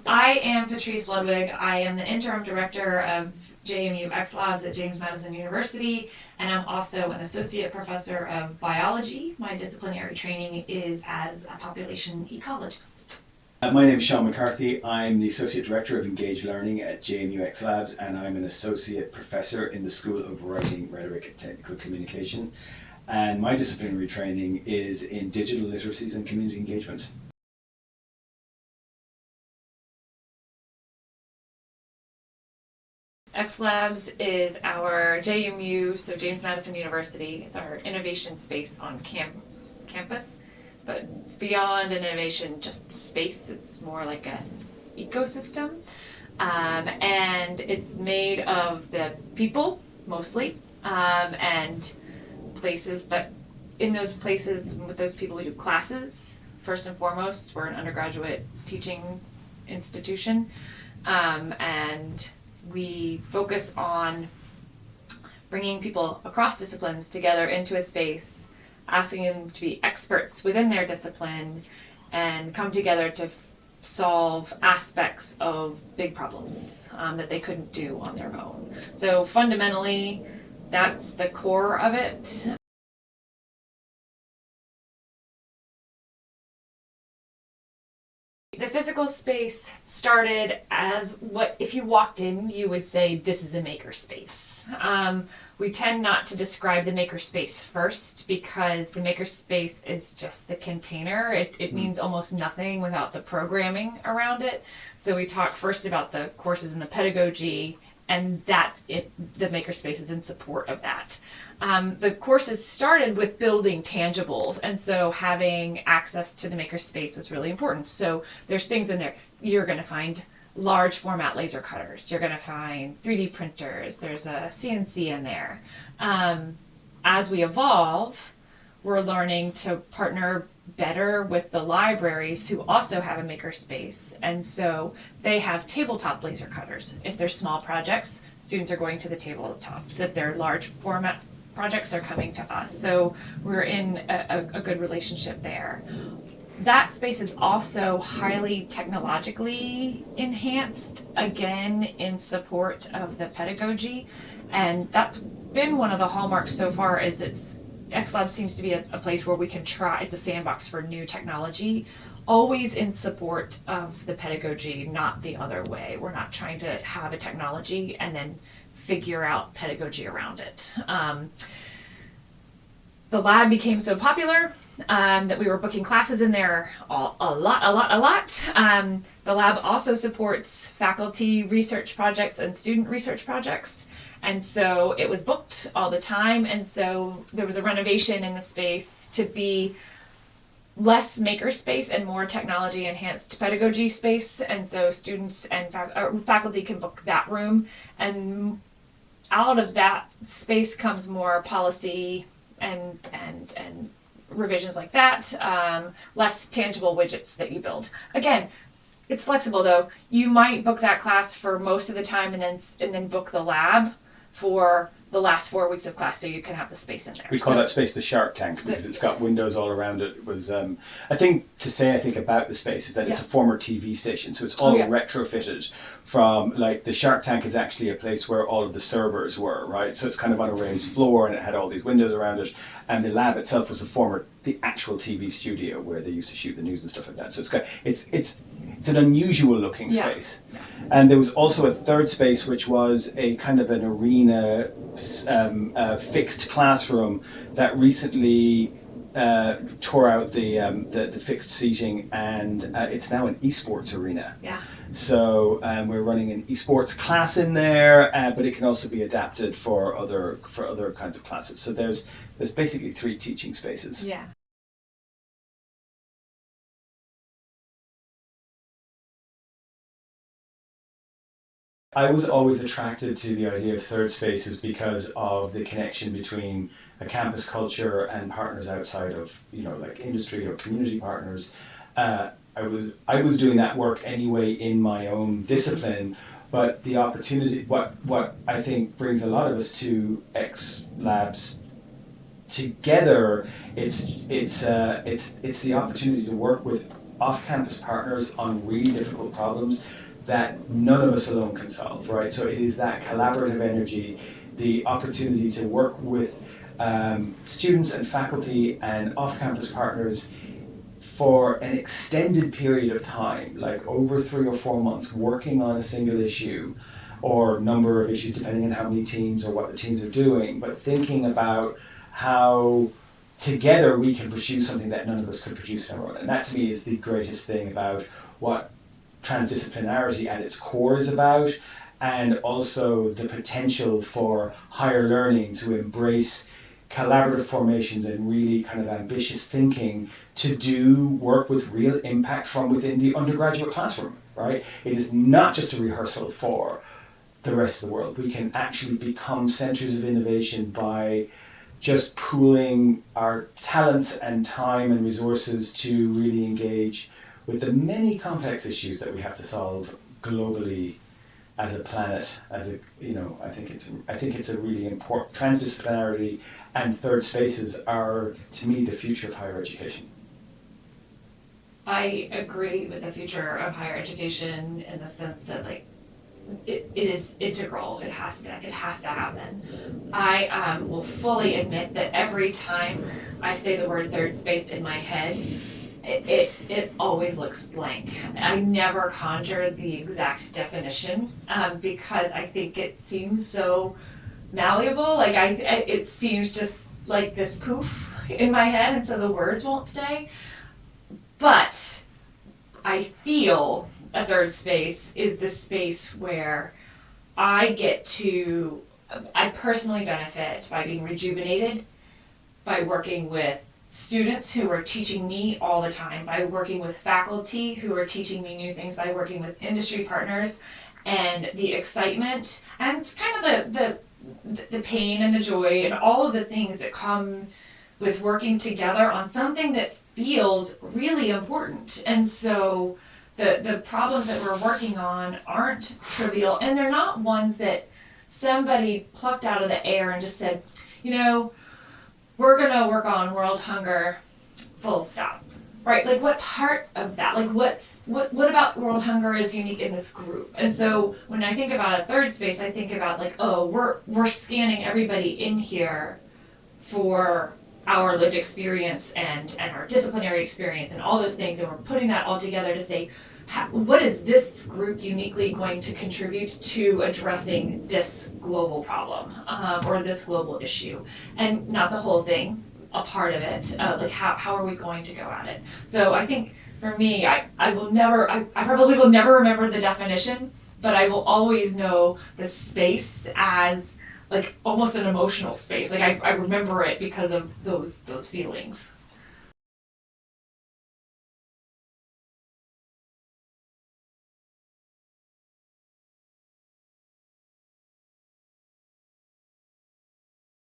I am Patrice Ludwig. I am the interim director of JMU X Labs at James Madison University, and I'm also an associate professor of biology. My disciplinary training is as a population ecologist. My name is Seán McCarthy. I'm the Associate Director of Engaged Learning at JMU X Labs, and I'm an Associate Professor in the School of Writing, Rhetoric and Technical Communication. And my disciplinary training is in digital literacies and community engagement. X Labs is our JMU, so James Madison University. It's our innovation space on campus, but it's beyond an innovation just space. It's more like an ecosystem, and it's made of the people mostly, and places. But in those places with those people, we do classes. First and foremost, we're an undergraduate teaching institution, and we focus on bringing people across disciplines together into a space, asking them to be experts within their discipline and come together to solve aspects of big problems that they couldn't do on their own. So fundamentally, that's the core of it. The physical space started as what, if you walked in, you would say this is a maker space. We tend not to describe the maker space first because the maker space is just the container. It means almost nothing without the programming around it. So we talk first about the courses and the pedagogy, and that's it. The makerspace is in support of that. The courses started with building tangibles, and so having access to the makerspace was really important. So there's things in there. You're going to find large format laser cutters. You're going to find 3D printers. There's a CNC in there. As we evolve, we're learning to partner better with the libraries who also have a makerspace, and so they have tabletop laser cutters. If they're small projects, students are going to the tabletops. If they're large format projects, they're coming to us. So we're in a good relationship there. That space is also highly technologically enhanced, again in support of the pedagogy, and that's been one of the hallmarks so far. Is it's X Lab seems to be a place where we can try. It's a sandbox for new technology, always in support of the pedagogy, not the other way. We're not trying to have a technology and then figure out pedagogy around it. The lab became so popular that we were booking classes in there a lot. The lab also supports faculty research projects and student research projects. And so it was booked all the time, and so there was a renovation in the space to be less maker space and more technology enhanced pedagogy space, and so students and faculty can book that room, and out of that space comes more policy and revisions like that, less tangible widgets that you build. Again, it's flexible though. You might book that class for most of the time and then book the lab for the last 4 weeks of class, so you can have the space in there. We call that space the Shark Tank because it's got windows all around it. It was, I think about the space is that it's a former TV station, so it's all retrofitted from, like, the Shark Tank is actually a place where all of the servers were, right? So it's kind of on a raised floor, and it had all these windows around it, and the lab itself was the actual TV studio where they used to shoot the news and stuff like that. So it's an unusual looking space. Yeah. And there was also a third space, which was a kind of an arena, fixed classroom that recently tore out the fixed seating, and it's now an esports arena. Yeah. So we're running an esports class in there, but it can also be adapted for other kinds of classes. So there's basically 3 teaching spaces. Yeah. I was always attracted to the idea of third spaces because of the connection between a campus culture and partners outside of, like industry or community partners. I was doing that work anyway in my own discipline, but the opportunity, what I think brings a lot of us to X Labs together, it's the opportunity to work with off-campus partners on really difficult problems that none of us alone can solve, right? So it is that collaborative energy, the opportunity to work with students and faculty and off-campus partners for an extended period of time, like over 3 or 4 months, working on a single issue or number of issues, depending on how many teams or what the teams are doing, but thinking about how together we can produce something that none of us could produce on our own. And that to me is the greatest thing about what transdisciplinarity at its core is about, and also the potential for higher learning to embrace collaborative formations and really kind of ambitious thinking to do work with real impact from within the undergraduate classroom, right? It is not just a rehearsal for the rest of the world. We can actually become centers of innovation by just pooling our talents and time and resources to really engage with the many complex issues that we have to solve globally as a planet. As a, I think it's a really important transdisciplinarity, and third spaces are, to me, the future of higher education. I agree with the future of higher education in the sense that it is integral. It has to happen. I will fully admit that every time I say the word third space in my head, it always looks blank. I never conjure the exact definition because I think it seems so malleable. It seems just like this poof in my head, and so the words won't stay. But I feel a third space is the space where I personally benefit by being rejuvenated, by working with students who are teaching me all the time, by working with faculty who are teaching me new things, by working with industry partners, and the excitement and kind of the pain and the joy and all of the things that come with working together on something that feels really important. And so the problems that we're working on aren't trivial, and they're not ones that somebody plucked out of the air and just said, we're gonna work on world hunger, full stop. Right? Like, what part of that? Like, what about world hunger is unique in this group? And so when I think about a third space, I think about we're scanning everybody in here for our lived experience and our disciplinary experience and all those things, and we're putting that all together to say, what is this group uniquely going to contribute to addressing this global problem or this global issue? And not the whole thing, a part of it, how are we going to go at it? So I think for me, I probably will never remember the definition, but I will always know the space as almost an emotional space. I remember it because of those feelings.